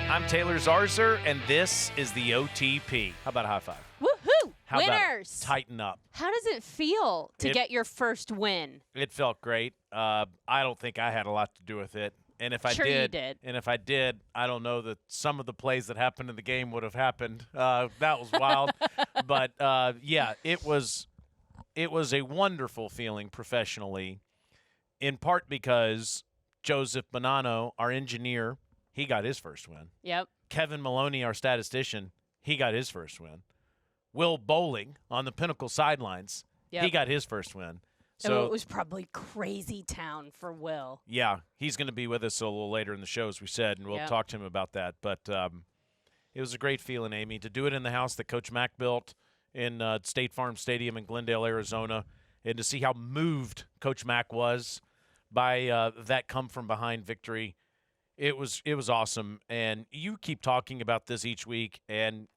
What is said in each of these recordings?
I'm Taylor Zarzour, and this is the OTP. How about a high five? Woohoo! How Winners! About tighten up. How does it feel to get your first win? It felt great. I don't think I had a lot to do with it. And if I Sure you did. And if I did, I don't know that some of the plays that happened in the game would have happened. That was wild. But, yeah, it was a wonderful feeling professionally, in part because Joseph Bonanno, our engineer, he got his first win. Yep. Kevin Maloney, our statistician, he got his first win. Will Bowling on the Pinnacle sidelines, he got his first win. So it was probably crazy town for Will. Yeah, he's going to be with us a little later in the show, as we said, and we'll talk to him about that. But it was a great feeling, Amy, to do it in the house that Coach Mack built in State Farm Stadium in Glendale, Arizona, and to see how moved Coach Mack was by that come-from-behind victory. It was awesome, and you keep talking about this each week. And,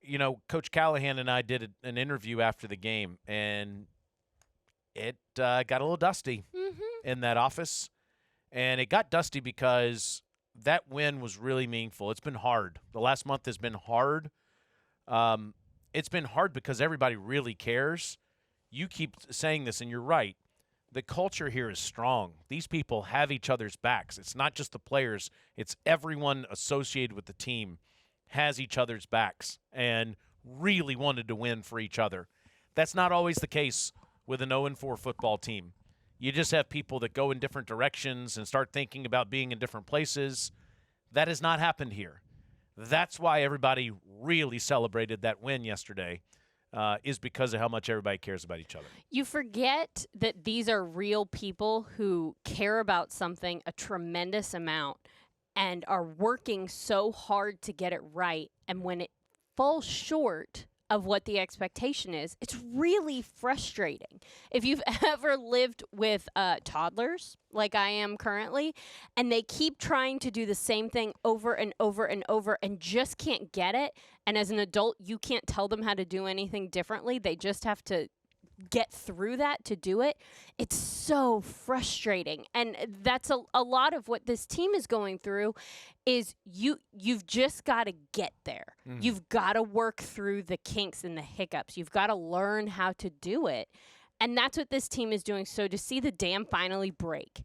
you know, Coach Callahan and I did an interview after the game, and it got a little dusty in that office. And it got dusty because that win was really meaningful. It's been hard. The last month has been hard. It's been hard because everybody really cares. You keep saying this, and you're right. The culture here is strong. These people have each other's backs. It's not just the players. It's everyone associated with the team has each other's backs and really wanted to win for each other. That's not always the case with an 0-4 football team. You just have people that go in different directions and start thinking about being in different places. That has not happened here. That's why everybody really celebrated that win yesterday. Is because of how much everybody cares about each other. You forget that these are real people who care about something a tremendous amount and are working so hard to get it right. And when it falls short of what the expectation is, it's really frustrating. If you've ever lived with toddlers, like I am currently, and they keep trying to do the same thing over and over and over and just can't get it, and as an adult, you can't tell them how to do anything differently, they just have to get through that to do it. It's so frustrating. And that's a lot of what this team is going through is you've just got to get there. You've got to work through the kinks and the hiccups. You've got to learn how to do it. And that's what this team is doing. So to see the dam finally break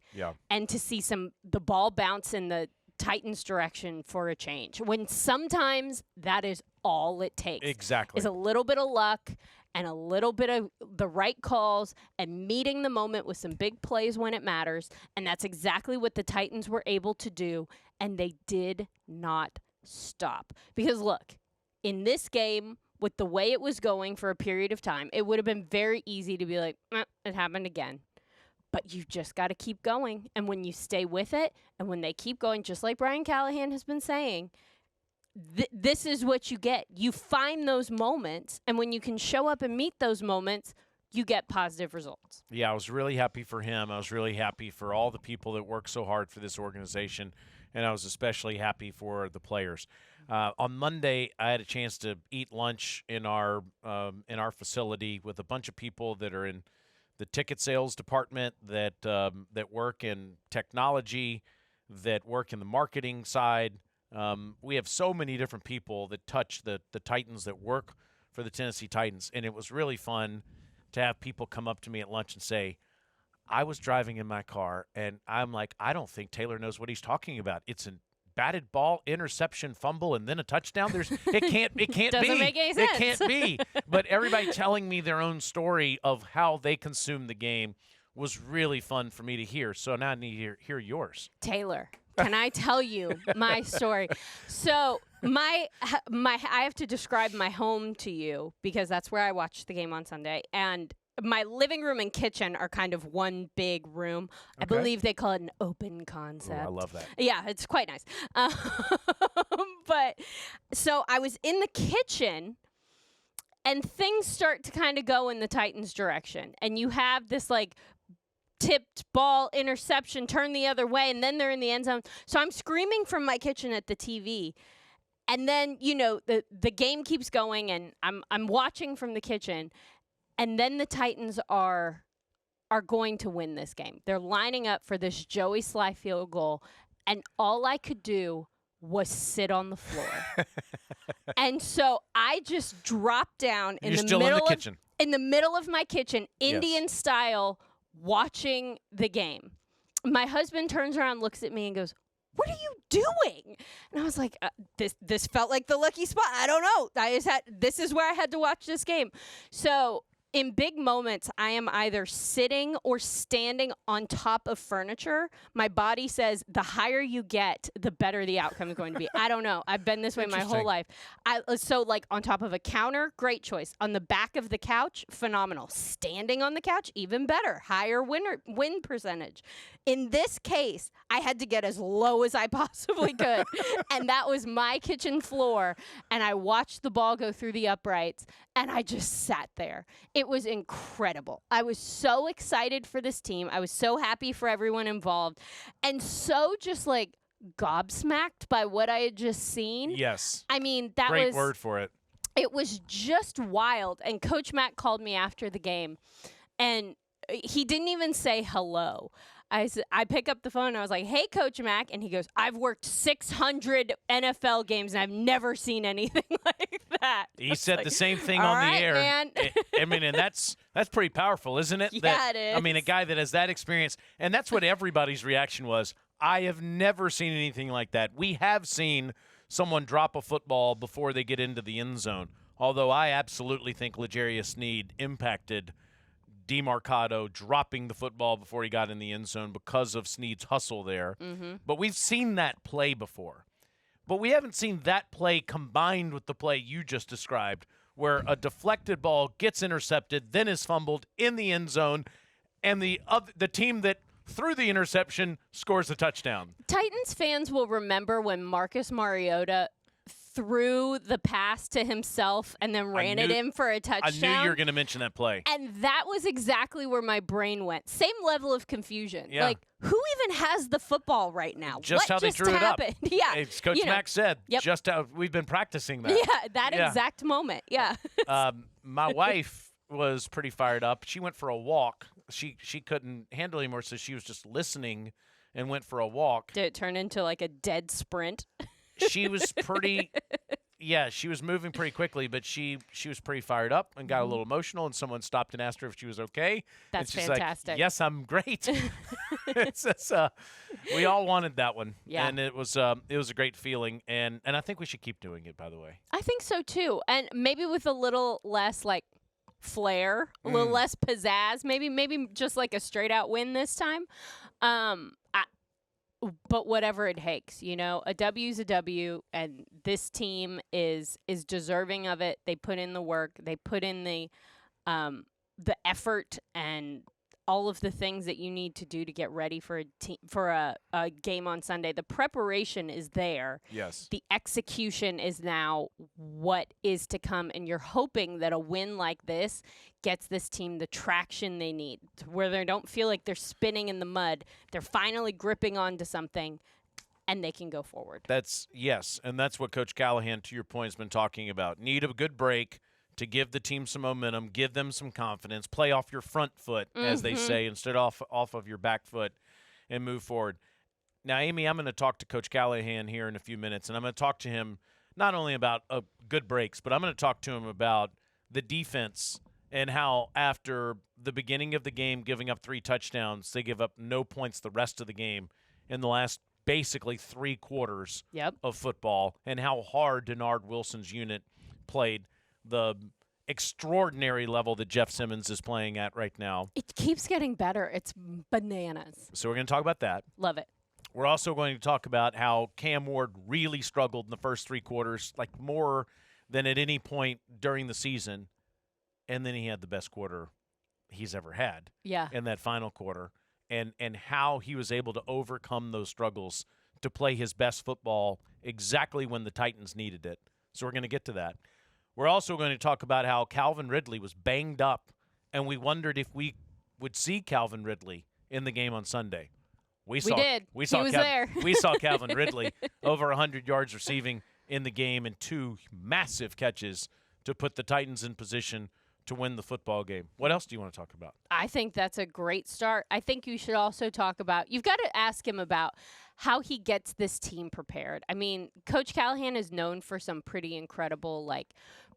and to see the ball bounce in the Titans direction for a change, when sometimes that is all it takes. Exactly. Is a little bit of luck and a little bit of the right calls and meeting the moment with some big plays when it matters. And that's exactly what the Titans were able to do. And they did not stop. Because look, in this game, with the way it was going for a period of time, it would have been very easy to be like, it happened again. But you've just got to keep going. And when you stay with it and when they keep going, just like Brian Callahan has been saying, this is what you get. You find those moments, and when you can show up and meet those moments, you get positive results. Yeah, I was really happy for him. I was really happy for all the people that work so hard for this organization, and I was especially happy for the players. On Monday, I had a chance to eat lunch in our facility with a bunch of people that are in the ticket sales department, that work in technology, that work in the marketing side. We have so many different people that touch the Titans, that work for the Tennessee Titans, and it was really fun to have people come up to me at lunch and say, I was driving in my car, and I'm like, I don't think Taylor knows what he's talking about. It's a batted ball, interception, fumble, and then a touchdown. It can't Doesn't make any sense. It can't be. But everybody telling me their own story of how they consumed the game was really fun for me to hear. So now I need to hear yours. Taylor, can I tell you my story? So I have to describe my home to you because that's where I watched the game on Sunday. And my living room and kitchen are kind of one big room. Okay. I believe they call it an open concept. Ooh, I love that. Yeah, it's quite nice. But so I was in the kitchen, and things start to kind of go in the Titans' direction. And you have this, like, tipped ball, interception, turn the other way, and then they're in the end zone. So I'm screaming from my kitchen at the TV. And then, you know, the game keeps going, and I'm watching from the kitchen. And then the Titans are going to win this game. They're lining up for this Joey Sly field goal, and all I could do was sit on the floor. And so I just dropped down in the middle of my kitchen, Indian style, watching the game. My husband turns around, looks at me, and goes, "What are you doing?" And I was like, this felt like the lucky spot. I don't know. This is where I had to watch this game. So in big moments, I am either sitting or standing on top of furniture. My body says the higher you get, the better the outcome is going to be. I don't know. I've been this way my whole life. So like on top of a counter, great choice. On the back of the couch, phenomenal. Standing on the couch, even better. Higher win percentage. In this case, I had to get as low as I possibly could. And that was my kitchen floor. And I watched the ball go through the uprights. And I just sat there. It was incredible. I was so excited for this team. I was so happy for everyone involved. And so just like gobsmacked by what I had just seen. Yes. I mean, that was... Great word for it. It was just wild. And Coach Mack called me after the game. And he didn't even say hello. I pick up the phone and I was like, "Hey, Coach Mack." And he goes, "I've worked 600 NFL games and I've never seen anything like that." He said the same thing on the air. Man. I mean, and that's pretty powerful, isn't it? Yeah, it is. I mean, a guy that has that experience, and that's what everybody's reaction was. I have never seen anything like that. We have seen someone drop a football before they get into the end zone, although I absolutely think L'Jarius Sneed impacted DeMarcado dropping the football before he got in the end zone because of Sneed's hustle there. Mm-hmm. But we've seen that play before. But we haven't seen that play combined with the play you just described, where a deflected ball gets intercepted, then is fumbled in the end zone, and the team that threw the interception scores a touchdown. Titans fans will remember when Marcus Mariota threw the pass to himself and then ran it in for a touchdown. I knew you were going to mention that play. And that was exactly where my brain went. Same level of confusion. Yeah. Like, who even has the football right now? Just how they drew happened? it up. Yeah. As Coach Mack said, just how we've been practicing that. Yeah, that exact moment. Yeah. My wife was pretty fired up. She went for a walk. She couldn't handle anymore, so she was just listening and went for a walk. Did it turn into like a dead sprint? She was pretty she was moving pretty quickly, but she was pretty fired up and got a little emotional, and someone stopped and asked her if she was okay. That's and she's fantastic. Like, "Yes, I'm great." We all wanted that one. Yeah. And it was a great feeling, and I think we should keep doing it, by the way. I think so too. And maybe with a little less like flair, a little less pizzazz, maybe just like a straight out win this time. But whatever it takes, a W's a W, and this team is deserving of it. They put in the work, they put in the effort, and all of the things that you need to do to get ready for a game on Sunday. The preparation is there. Yes. The execution is now what is to come, and you're hoping that a win like this gets this team the traction they need, where they don't feel like they're spinning in the mud. They're finally gripping onto something, and they can go forward. And that's what Coach Callahan, to your point, has been talking about. Need a good break to give the team some momentum, give them some confidence, play off your front foot, as they say, instead off of your back foot, and move forward. Now, Amie, I'm going to talk to Coach Callahan here in a few minutes, and I'm going to talk to him not only about good breaks, but I'm going to talk to him about the defense and how after the beginning of the game giving up 3 touchdowns, they give up no points the rest of the game in the last basically 3 quarters of football, and how hard Denard Wilson's unit played. The extraordinary level that Jeff Simmons is playing at right now. It keeps getting better. It's bananas. So we're going to talk about that. Love it. We're also going to talk about how Cam Ward really struggled in the first 3 quarters, like more than at any point during the season. And then he had the best quarter he's ever had in that final quarter. And how he was able to overcome those struggles to play his best football exactly when the Titans needed it. So we're going to get to that. We're also going to talk about how Calvin Ridley was banged up, and we wondered if we would see Calvin Ridley in the game on Sunday. We did. He was there. We saw Calvin Ridley over 100 yards receiving in the game and 2 massive catches to put the Titans in position to win the football game. What else do you want to talk about? I think that's a great start. I think you should also talk about, you've got to ask him about how he gets this team prepared. I mean, Coach Callahan is known for some pretty incredible, like,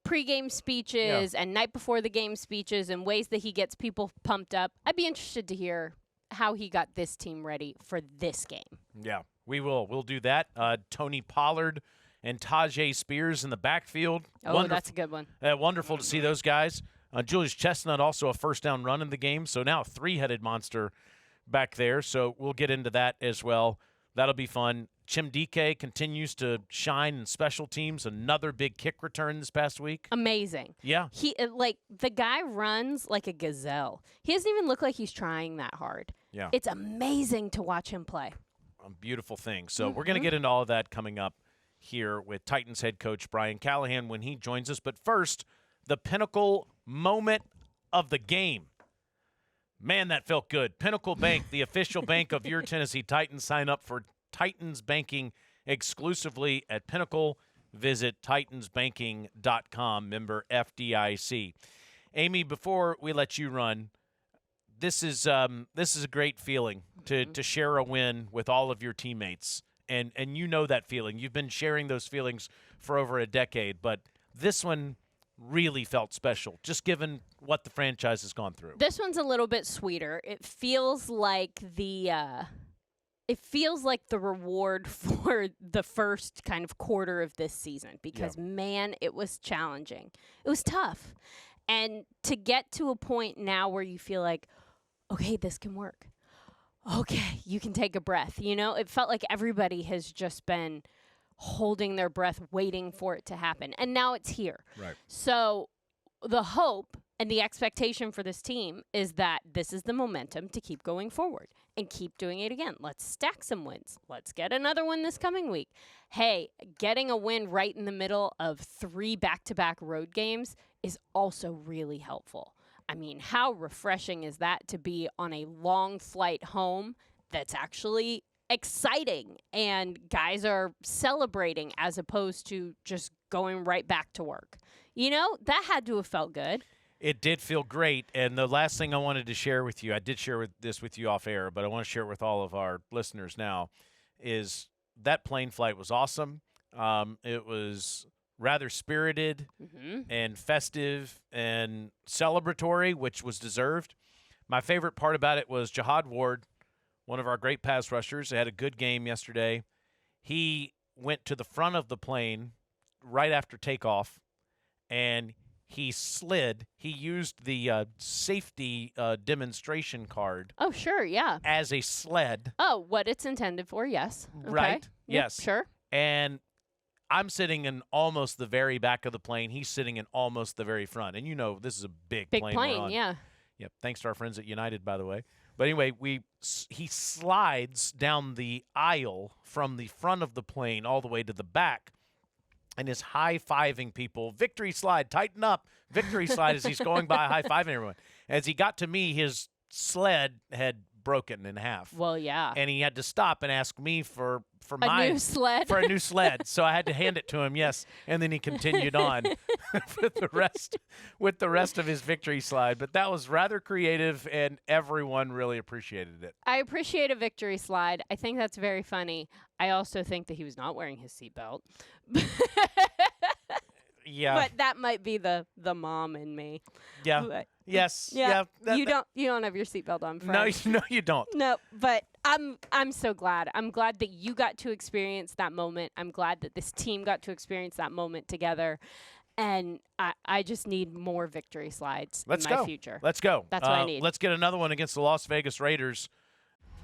pregame speeches and night before the game speeches and ways that he gets people pumped up. I'd be interested to hear how he got this team ready for this game. Yeah, we will. We'll do that. Tony Pollard and Tajay Spears in the backfield. Oh, that's a good one. Wonderful to see those guys. Julius Chestnut also a first down run in the game, so now a three-headed monster back there. So we'll get into that as well. That'll be fun. Chimdike continues to shine in special teams. Another big kick return this past week. Amazing. Yeah. The guy runs like a gazelle. He doesn't even look like he's trying that hard. Yeah. It's amazing to watch him play. A beautiful thing. So we're going to get into all of that coming up here with Titans head coach Brian Callahan when he joins us. But first, the pinnacle moment of the game. Man, that felt good. Pinnacle Bank, the official bank of your Tennessee Titans. Sign up for Titans banking exclusively at Pinnacle. Visit titansbanking.com, member FDIC. Amie, before we let you run, this is a great feeling to share a win with all of your teammates. And you know that feeling. You've been sharing those feelings for over a decade, but this one really felt special, just given what the franchise has gone through. This one's a little bit sweeter. It feels like the reward for the first kind of quarter of this season because, man, it was challenging. It was tough. And to get to a point now where you feel like, okay, this can work. Okay, you can take a breath. You know, it felt like everybody has just been holding their breath, waiting for it to happen. And now it's here. Right. So the hope and the expectation for this team is that this is the momentum to keep going forward and keep doing it again. Let's stack some wins. Let's get another one this coming week. Hey, getting a win right in the middle of 3 back-to-back road games is also really helpful. I mean, how refreshing is that to be on a long flight home that's actually exciting and guys are celebrating as opposed to just going right back to work? You know, that had to have felt good. It did feel great. And the last thing I wanted to share with you, I did share this with you off air, but I want to share it with all of our listeners now, is that plane flight was awesome. It was rather spirited and festive and celebratory, which was deserved. My favorite part about it was Jihad Ward, one of our great pass rushers. They had a good game yesterday. He went to the front of the plane right after takeoff, and he slid. He used the safety demonstration card. Oh, sure, yeah. As a sled. Oh, what it's intended for, yes. Okay. Right, Yep, yes. sure. And I'm sitting in almost the very back of the plane. He's sitting in almost the very front. And you know this is a big plane we're on. Yeah. Yep, thanks to our friends at United, by the way. But anyway, he slides down the aisle from the front of the plane all the way to the back and is high-fiving people. Victory slide, tighten up. Victory slide as he's going by high-fiving everyone. As he got to me, his sled had broken in half. Well, yeah. And he had to stop and ask me for a new sled. For a new sled. So I had to hand it to him, yes. And then he continued on with the rest of his victory slide. But that was rather creative, and everyone really appreciated it. I appreciate a victory slide. I think that's very funny. I also think that he was not wearing his seatbelt. Yeah. But that might be the mom in me. Yeah. But, yes. Yeah. You don't have your seatbelt on, friend. No, you don't. No, but I'm so glad. I'm glad that you got to experience that moment. I'm glad that this team got to experience that moment together. And I just need more victory slides in my future. Let's go. That's what I need. Let's get another one against the Las Vegas Raiders.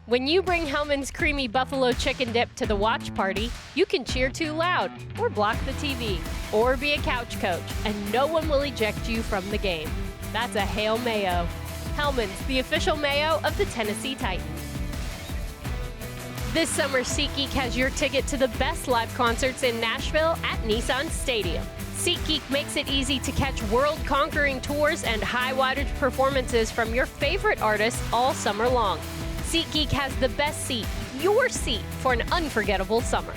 When you bring Hellman's Creamy Buffalo Chicken Dip to the watch party, you can cheer too loud, or block the TV, or be a couch coach, and no one will eject you from the game. That's a Hail Mayo. Hellman's, the official mayo of the Tennessee Titans. This summer, SeatGeek has your ticket to the best live concerts in Nashville at Nissan Stadium. SeatGeek makes it easy to catch world-conquering tours and high-wattage performances from your favorite artists all summer long. SeatGeek has the best seat, your seat, for an unforgettable summer.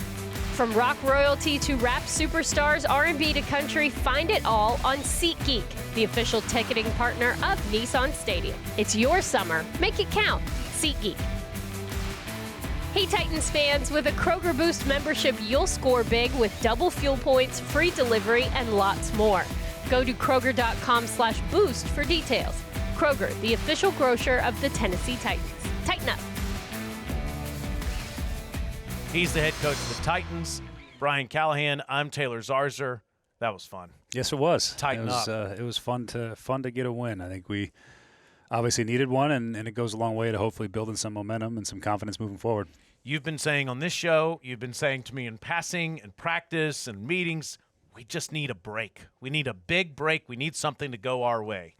From rock royalty to rap superstars, R&B to country, find it all on SeatGeek, the official ticketing partner of Nissan Stadium. It's your summer. Make it count. SeatGeek. Hey Titans fans, with a Kroger Boost membership, you'll score big with double fuel points, free delivery, and lots more. Go to Kroger.com/boost for details. Kroger, the official grocer of the Tennessee Titans. Tighten up. He's the head coach of the Titans, Brian Callahan. I'm Taylor Zarzour. That was fun. Yes, it was. Tighten up. It was fun to get a win. I think we obviously needed one, and it goes a long way to hopefully building some momentum and some confidence moving forward. You've been saying on this show, you've been saying to me in passing and practice and meetings, we just need a break. We need a big break. We need something to go our way.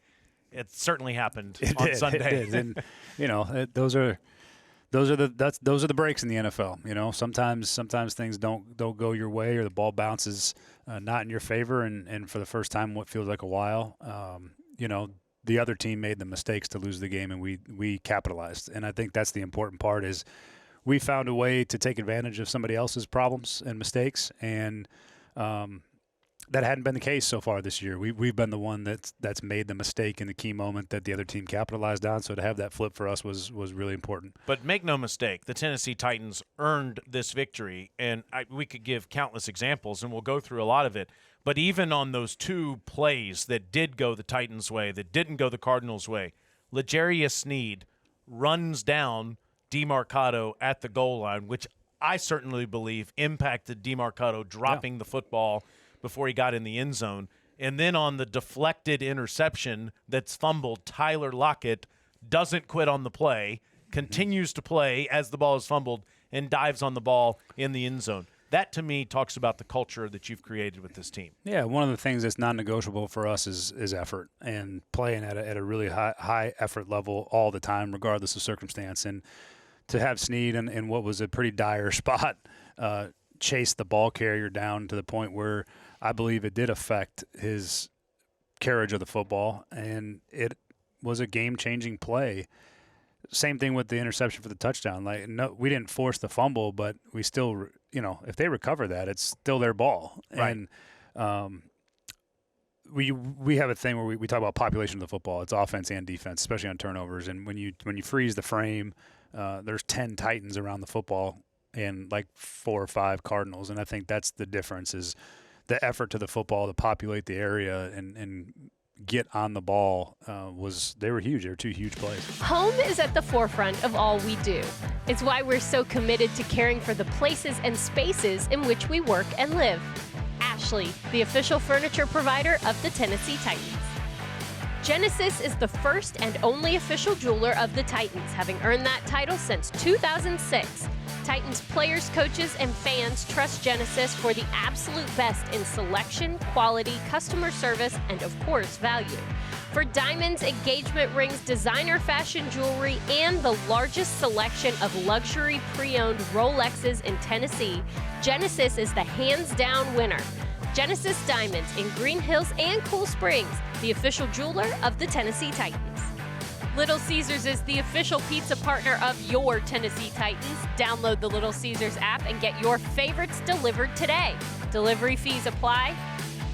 It certainly happened on Sunday. It did. And those are the breaks in the NFL. Sometimes things don't go your way, or the ball bounces not in your favor, and for the first time, what feels like a while, the other team made the mistakes to lose the game, and we capitalized. And I think that's the important part is we found a way to take advantage of somebody else's problems and mistakes, and that hadn't been the case so far this year. We've been the one that's made the mistake in the key moment that the other team capitalized on. So to have that flip for us was really important. But make no mistake, the Tennessee Titans earned this victory, and we could give countless examples, and we'll go through a lot of it. But even on those two plays that did go the Titans' way, that didn't go the Cardinals' way, L'Jarius Sneed runs down DeMarcado at the goal line, which I certainly believe impacted DeMarcado dropping the football before he got in the end zone. And then on the deflected interception that's fumbled, Tyler Lockett doesn't quit on the play, continues to play as the ball is fumbled, and dives on the ball in the end zone. That, to me, talks about the culture that you've created with this team. Yeah, one of the things that's non-negotiable for us is effort, and playing at a really high effort level all the time, regardless of circumstance. And to have Sneed in what was a pretty dire spot chase the ball carrier down to the point where I believe it did affect his carriage of the football, and it was a game-changing play. Same thing with the interception for the touchdown. No, we didn't force the fumble, but we still, if they recover that, it's still their ball. Right. And we have a thing where we talk about population of the football. It's offense and defense, especially on turnovers. And when you freeze the frame, there's 10 Titans around the football and like 4 or 5 Cardinals. And I think that's the difference is the effort to the football to populate the area and get on the ball they were huge. They were 2 huge plays. Home is at the forefront of all we do. It's why we're so committed to caring for the places and spaces in which we work and live. Ashley, the official furniture provider of the Tennessee Titans. Genesis is the first and only official jeweler of the Titans, having earned that title since 2006. Titans players, coaches, and fans trust Genesis for the absolute best in selection, quality, customer service, and of course, value. For diamonds, engagement rings, designer fashion jewelry, and the largest selection of luxury pre-owned Rolexes in Tennessee, Genesis is the hands-down winner. Genesis Diamonds in Green Hills and Cool Springs, the official jeweler of the Tennessee Titans. Little Caesars is the official pizza partner of your Tennessee Titans. Download the Little Caesars app and get your favorites delivered today. Delivery fees apply.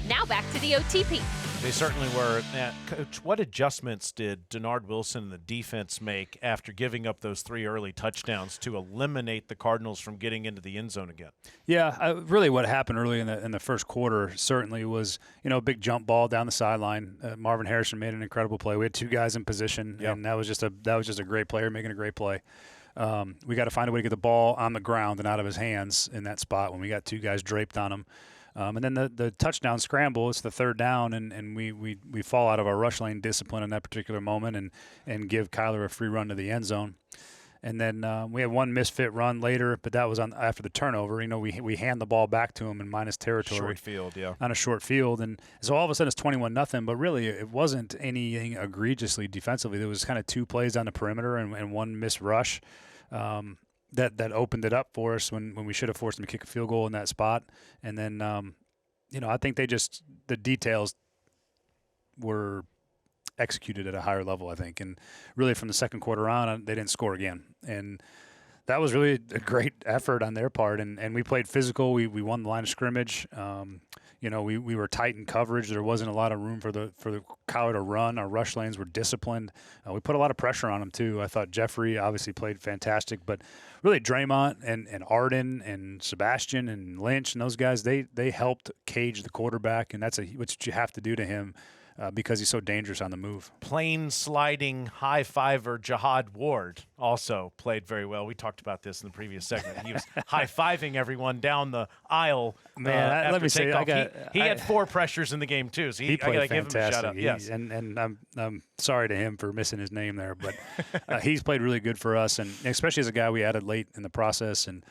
Now back to the OTP. They certainly were. Now, Coach, what adjustments did Denard Wilson and the defense make after giving up those 3 early touchdowns to eliminate the Cardinals from getting into the end zone again? Yeah, really what happened early in the first quarter certainly was, a big jump ball down the sideline. Marvin Harrison made an incredible play. We had 2 guys in position, and that was just a great player making a great play. We got to find a way to get the ball on the ground and out of his hands in that spot when we got 2 guys draped on him. And then the touchdown scramble, it's the 3rd down, and we fall out of our rush lane discipline in that particular moment and give Kyler a free run to the end zone. And then we had one misfit run later, but that was after the turnover. We hand the ball back to him in minus territory. Short field, yeah. On a short field. And so all of a sudden it's 21-0, but really it wasn't anything egregiously defensively. There was kind of 2 plays on the perimeter and one missed rush. That opened it up for us when we should have forced them to kick a field goal in that spot. And then, I think the details were executed at a higher level, I think. And really from the second quarter on, they didn't score again. And that was really a great effort on their part. And we played physical. We won the line of scrimmage. we were tight in coverage. There wasn't a lot of room for the Kyler to run. Our rush lanes were disciplined. We put a lot of pressure on him too. I thought Jeffrey obviously played fantastic, but really Draymond and Arden and Sebastian and Lynch and those guys, they helped cage the quarterback, and that's what you have to do to him. Because he's so dangerous on the move. Plane sliding high fiver Jihad Ward also played very well. We talked about this in the previous segment. He was high fiving everyone down the aisle. Man, let me say, he had 4 pressures in the game too. So he played I gotta give him a shout out. Yes, and I'm sorry to him for missing his name there, but he's played really good for us, and especially as a guy we added late in the process. And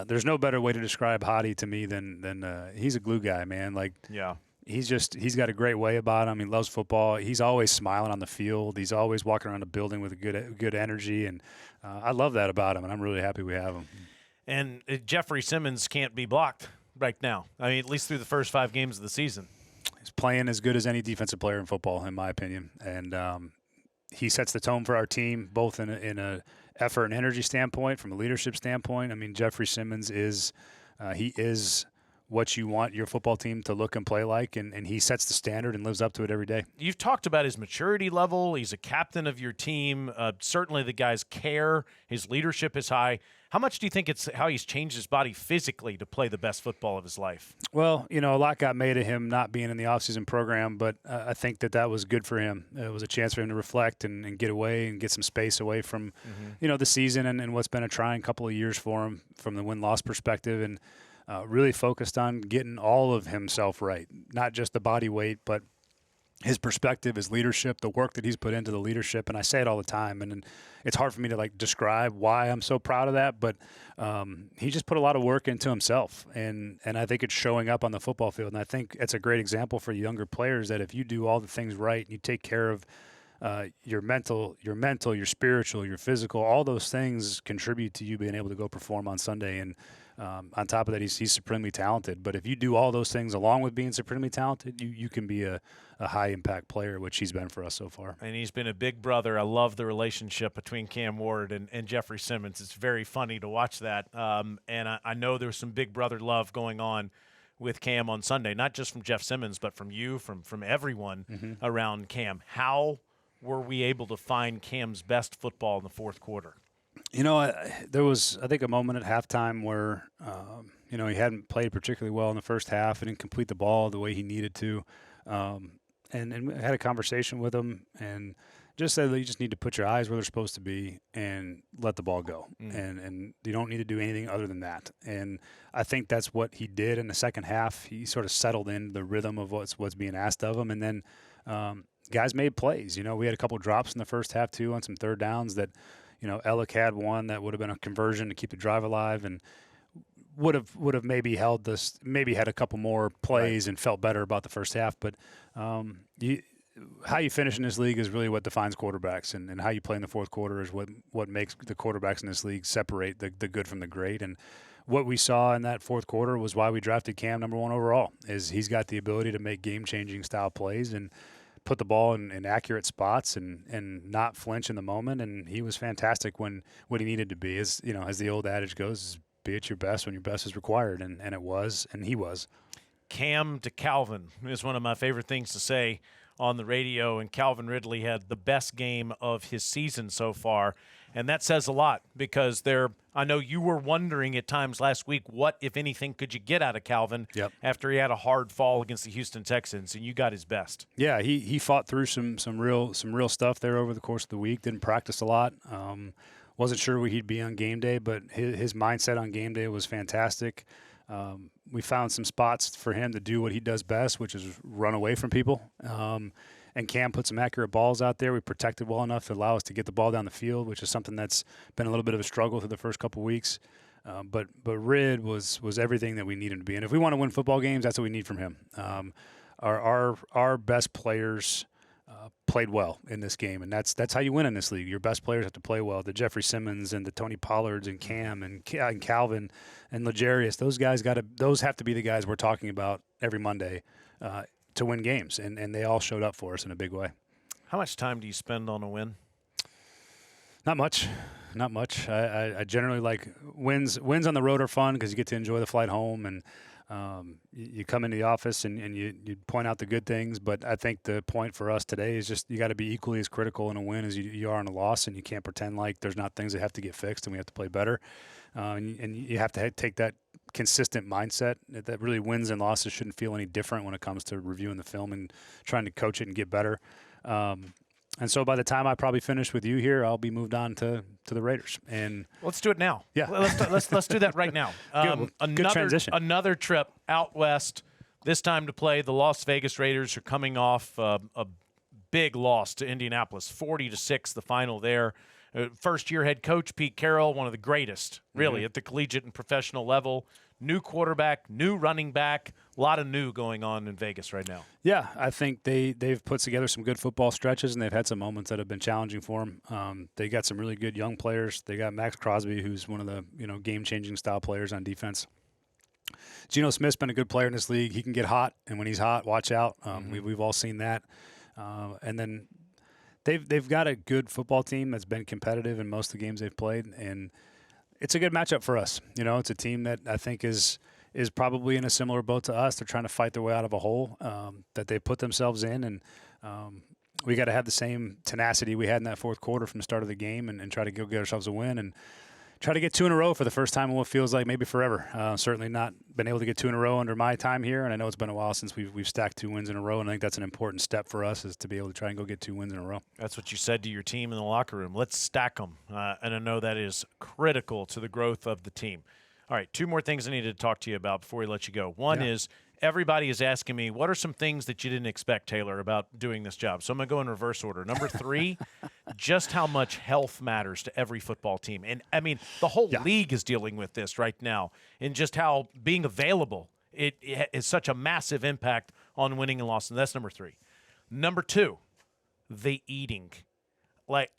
there's no better way to describe Hottie to me than he's a glue guy, man. Yeah. He's got a great way about him. He loves football. He's always smiling on the field. He's always walking around the building with a good energy, and I love that about him, and I'm really happy we have him. And Jeffrey Simmons can't be blocked right now. I mean, at least through the first 5 games of the season. He's playing as good as any defensive player in football, in my opinion, and he sets the tone for our team, both in a effort and energy standpoint, from a leadership standpoint. I mean, Jeffrey Simmons is what you want your football team to look and play like, and he sets the standard and lives up to it every day. You've talked about his maturity level. He's a captain of your team. Certainly the guys care. His leadership is high. How much do you think it's how he's changed his body physically to play the best football of his life? Well, a lot got made of him not being in the offseason program, but I think that was good for him. It was a chance for him to reflect and get away and get some space away from, the season and what's been a trying couple of years for him from the win-loss perspective, and really focused on getting all of himself right, not just the body weight, but his perspective, his leadership, the work that he's put into the leadership. And I say it all the time, and it's hard for me to describe why I'm so proud of that, but he just put a lot of work into himself, and I think it's showing up on the football field. And I think it's a great example for younger players that if you do all the things right and you take care of your mental, your spiritual, your physical, all those things contribute to you being able to go perform on Sunday. And on top of that, he's supremely talented. But if you do all those things along with being supremely talented, you can be a high-impact player, which he's been for us so far. And he's been a big brother. I love the relationship between Cam Ward and Jeffrey Simmons. It's very funny to watch that. And I know there's some big brother love going on with Cam on Sunday, not just from Jeff Simmons, but from you, from everyone around Cam. How were we able to find Cam's best football in the fourth quarter? There was, I think, a moment at halftime where, he hadn't played particularly well in the first half and didn't complete the ball the way he needed to. And we had a conversation with him and just said that you just need to put your eyes where they're supposed to be and let the ball go. And you don't need to do anything other than that. And I think that's what he did in the second half. He sort of settled into the rhythm of what's being asked of him. And then guys made plays. We had a couple drops in the first half, too, on some third downs that – Ellick had one that would have been a conversion to keep the drive alive, and would have maybe had a couple more plays and felt better about the first half. But how you finish in this league is really what defines quarterbacks, and how you play in the fourth quarter is what makes the quarterbacks in this league separate the good from the great. And what we saw in that fourth quarter was why we drafted Cam number 1 overall, is he's got the ability to make game-changing style plays and put the ball in accurate spots and not flinch in the moment. And he was fantastic when he needed to be. As the old adage goes, be at your best when your best is required. And it was, and he was. Cam to Calvin is one of my favorite things to say on the radio, and Calvin Ridley had the best game of his season so far. And that says a lot, because I know you were wondering at times last week, what, if anything, could you get out of Calvin after he had a hard fall against the Houston Texans, and you got his best. Yeah, he fought through some real stuff there over the course of the week. Didn't practice a lot. Wasn't sure where he'd be on game day, but his mindset on game day was fantastic. We found some spots for him to do what he does best, which is run away from people. And Cam put some accurate balls out there. We protected well enough to allow us to get the ball down the field, which is something that's been a little bit of a struggle through the first couple of weeks. But Rid was everything that we need him to be. And if we want to win football games, that's what we need from him. Our best players played well in this game, and that's how you win in this league. Your best players have to play well. The Jeffrey Simmons and the Tony Pollards and Cam and Calvin and L'Jarius, those have to be the guys we're talking about every Monday to win games, and they all showed up for us in a big way. How much time do you spend on a win? Not much. I generally like wins on the road are fun because you get to enjoy the flight home, and You come into the office and you point out the good things, but I think the point for us today is just you got to be equally as critical in a win as you are in a loss, and you can't pretend like there's not things that have to get fixed and we have to play better. And you have to take that consistent mindset that really wins and losses shouldn't feel any different when it comes to reviewing the film and trying to coach it and get better. And so by the time I probably finish with you here, I'll be moved on to the Raiders. And let's do it now. Yeah, let's do that right now. Good transition. Another trip out west. This time to play the Las Vegas Raiders are coming off a big loss to Indianapolis, 40-6, the final there. First-year head coach Pete Carroll, one of the greatest, really, at the collegiate and professional level. New quarterback, new running back, a lot of new going on in Vegas right now. Yeah, I think they've put together some good football stretches, and they've had some moments that have been challenging for them. They got some really good young players. They got Max Crosby, who's one of the game-changing style players on defense. Geno Smith's been a good player in this league. He can get hot, and when he's hot, watch out. We've all seen that. And then they've got a good football team that's been competitive in most of the games they've played, and it's a good matchup for us. It's a team that I think is probably in a similar boat to us. They're trying to fight their way out of a hole that they put themselves in, and we got to have the same tenacity we had in that fourth quarter from the start of the game and try to go get ourselves a win and try to get 2 in a row for the first time in what feels like maybe forever. Certainly not been able to get 2 in a row under my time here, and I know it's been a while since we've stacked 2 wins in a row, and I think that's an important step for us is to be able to try and go get 2 wins in a row. That's what you said to your team in the locker room. Let's stack them, and I know that is critical to the growth of the team. All right, 2 more things I needed to talk to you about before we let you go. One is everybody is asking me, what are some things that you didn't expect, Taylor, about doing this job? So I'm going to go in reverse order. Number 3, just how much health matters to every football team. And, I mean, the whole league is dealing with this right now, and just how being available it is such a massive impact on winning and losing. That's number 3. Number 2, the eating. Like,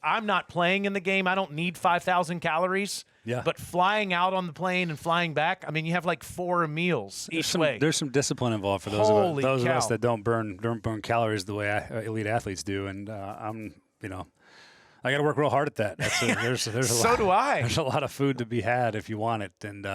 I'm not playing in the game. I don't need 5,000 calories. Yeah. But flying out on the plane and flying back, I mean, you have like 4 meals each way. There's some discipline involved for those of us that don't burn calories the way elite athletes do, and I got to work real hard at that. There's a lot of food to be had if you want it, and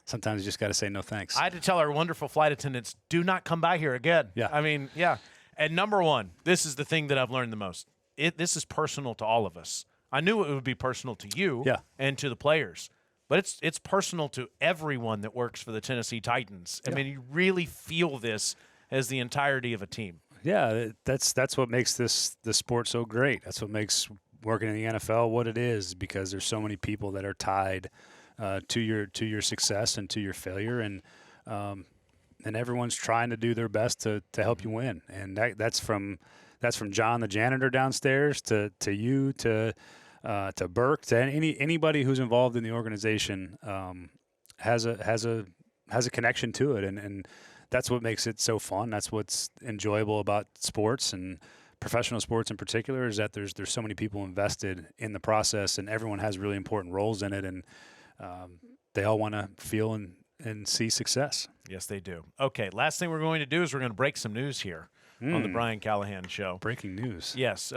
sometimes you just got to say no thanks. I had to tell our wonderful flight attendants, do not come by here again. Yeah. I mean, yeah. And number 1, this is the thing that I've learned the most. This is personal to all of us. I knew it would be personal to you and to the players, but it's personal to everyone that works for the Tennessee Titans. I mean, you really feel this as the entirety of a team. Yeah, that's what makes the sport so great. That's what makes working in the NFL what it is, because there's so many people that are tied to your success and to your failure, and everyone's trying to do their best to help you win. And that's from John, the janitor downstairs, to you, to Burke, to anybody who's involved in the organization has a connection to it, and that's what makes it so fun. That's what's enjoyable about sports and professional sports in particular, is that there's so many people invested in the process, and everyone has really important roles in it, and they all want to feel and see success. Yes, they do. Okay, last thing we're going to do is we're going to break some news here on the Brian Callahan Show. Breaking news. Yes.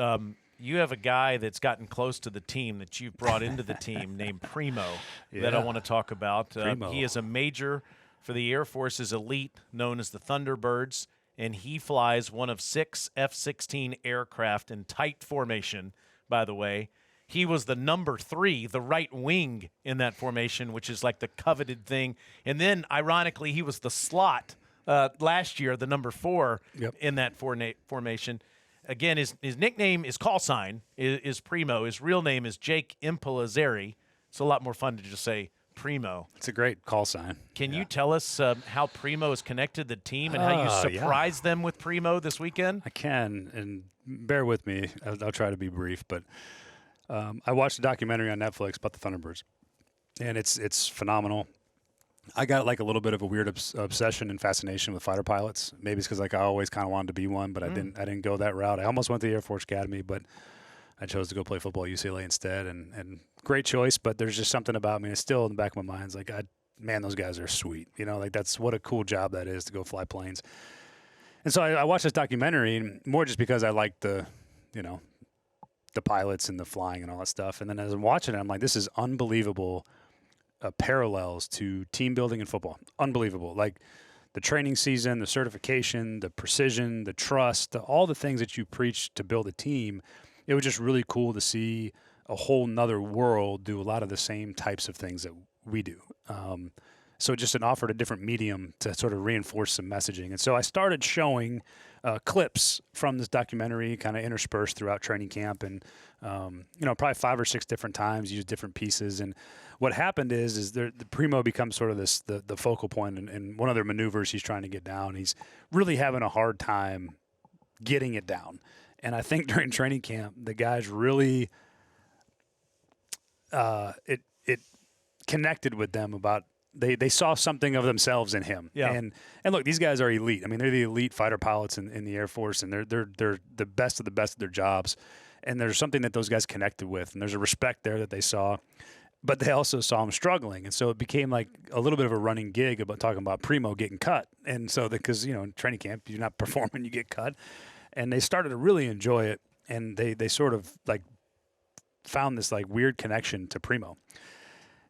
You have a guy that's gotten close to the team that you've brought into the team named Primo that I want to talk about. He is a major for the Air Force's elite known as the Thunderbirds, and he flies one of 6 F-16 aircraft in tight formation, by the way. He was the number 3, the right wing in that formation, which is like the coveted thing. And then, ironically, he was the slot last year, the number 4 in that formation. Again, his nickname, his call sign is Primo. His real name is Jake Impalazzeri. It's a lot more fun to just say Primo. It's a great call sign. Can you tell us how Primo has connected the team and how you surprised them with Primo this weekend? I can, and bear with me. I'll try to be brief, but I watched a documentary on Netflix about the Thunderbirds, and it's phenomenal. I got like a little bit of a weird obsession and fascination with fighter pilots. Maybe it's because like I always kind of wanted to be one, but I didn't go that route. I almost went to the Air Force Academy, but I chose to go play football at UCLA instead. And great choice, but there's just something about me. It's still in the back of my mind. It's like, man, those guys are sweet. Like that's what a cool job that is to go fly planes. And so I watched this documentary, and more just because I liked the pilots and the flying and all that stuff. And then as I'm watching it, I'm like, this is unbelievable. parallels to team building in football. Unbelievable. Like the training season, the certification, the precision, the trust, all the things that you preach to build a team. It was just really cool to see a whole nother world do a lot of the same types of things that we do. So it just offered a different medium to sort of reinforce some messaging. And so I started showing clips from this documentary kind of interspersed throughout training camp, and probably 5 or 6 different times, used different pieces. And what happened is the Primo becomes sort of the focal point, and one of their maneuvers he's trying to get down. He's really having a hard time getting it down. And I think during training camp, the guys really it connected with them about they saw something of themselves in him. Yeah. And look, these guys are elite. I mean, they're the elite fighter pilots in the Air Force, and they're the best of the best of their jobs. And there's something that those guys connected with, and there's a respect there that they saw. But they also saw him struggling, and so it became like a little bit of a running gig about talking about Primo getting cut. And so because in training camp you're not performing, you get cut. And they started to really enjoy it, and they sort of like found this like weird connection to Primo.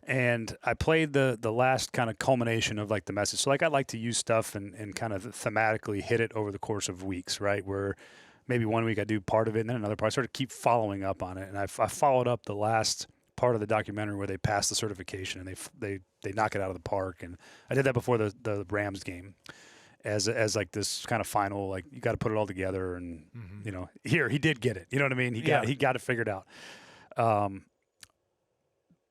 And I played the last kind of culmination of like the message. So like I like to use stuff and kind of thematically hit it over the course of weeks, right? Where maybe one week I do part of it and then another part. I sort of keep following up on it. And I followed up the last part of the documentary where they pass the certification and they knock it out of the park. And I did that before the Rams game as like this kind of final, like you got to put it all together. And, here he did get it. You know what I mean? He got it figured out.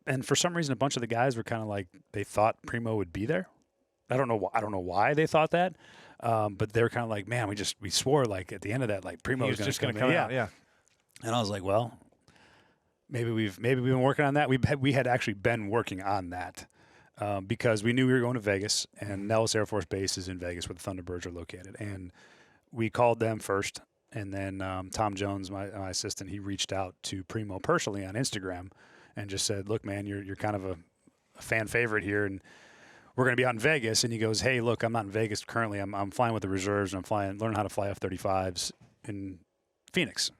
And for some reason, a bunch of the guys were kind of like, they thought Primo would be there. I don't know why they thought that. But they're kind of like, man, we swore like at the end of that, like Primo was just going to come out. Yeah. And I was like, well, maybe we've been working on that. We had actually been working on that because we knew we were going to Vegas, and Nellis Air Force Base is in Vegas where the Thunderbirds are located. And we called them first. And then Tom Jones, my assistant, he reached out to Primo personally on Instagram and just said, look, man, you're kind of a fan favorite here, and we're going to be out in Vegas. And he goes, hey, look, I'm not in Vegas currently. I'm flying with the reserves, and learning how to fly F-35s in Phoenix.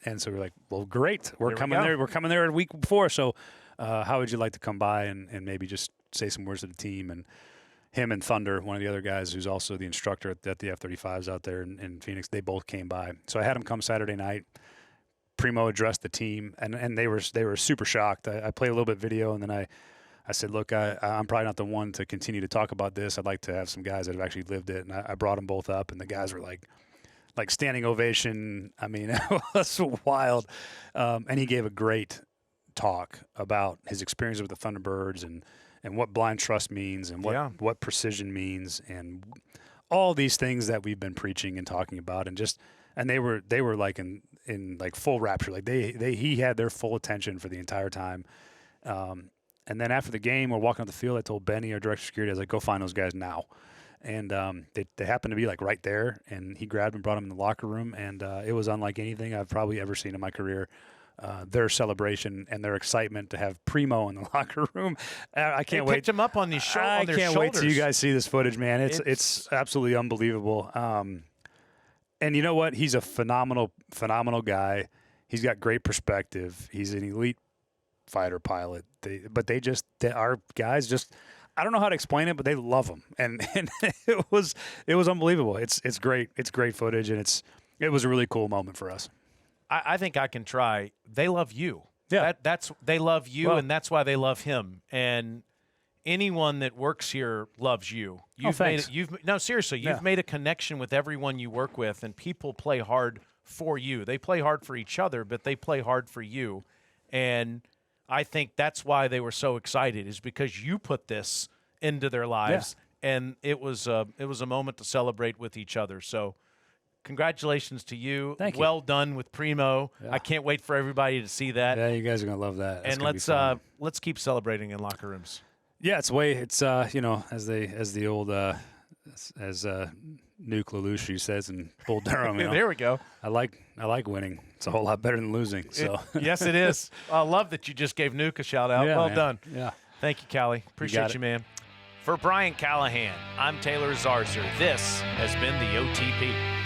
And so we're like, well, great. We're coming there. We're coming there a week before. So how would you like to come by and maybe just say some words to the team? And him and Thunder, one of the other guys who's also the instructor at the F-35s out there in Phoenix, they both came by. So I had them come Saturday night. Primo addressed the team, and they were super shocked. I played a little bit of video, and then I said, look, I'm probably not the one to continue to talk about this. I'd like to have some guys that have actually lived it. And I brought them both up, and the guys were like standing ovation. I mean, it was wild. And he gave a great talk about his experience with the Thunderbirds and what blind trust means and what precision means and all these things that we've been preaching and talking about. And they were like in like full rapture. Like he had their full attention for the entire time. And then after the game, we're walking up the field. I told Benny, our director of security, I was like, go find those guys now. And they happened to be like right there. And he grabbed and brought them in the locker room. And it was unlike anything I've probably ever seen in my career. Their celebration and their excitement to have Primo in the locker room. I can't wait. Picked him up on these I can't wait till you guys see this footage, man. It's absolutely unbelievable. And you know what? He's a phenomenal guy. He's got great perspective. He's an elite fighter pilot. Our guys just, I don't know how to explain it, but they love him. And it was unbelievable. It's great. It's great footage, and it was a really cool moment for us. I think I can try. They love you. Yeah. They love you, and that's why they love him. And anyone that works here loves you. Thanks. You've made a connection with everyone you work with, and people play hard for you. They play hard for each other, but they play hard for you. And I think that's why they were so excited, is because you put this into their lives, and it was a moment to celebrate with each other. So congratulations to you. Thank you. Well done with Primo. Yeah. I can't wait for everybody to see that. Yeah, you guys are gonna love that. And let's keep celebrating in locker rooms. Yeah, it's as Nuke LaLoosh says in Bull Durham. There we go. I like winning. It's a whole lot better than losing. So yes, it is. I love that you just gave Nuke a shout out. Yeah, well man. done. Yeah. Thank you, Callie. Appreciate you, man. For Brian Callahan, I'm Taylor Zarzour. This has been the OTP.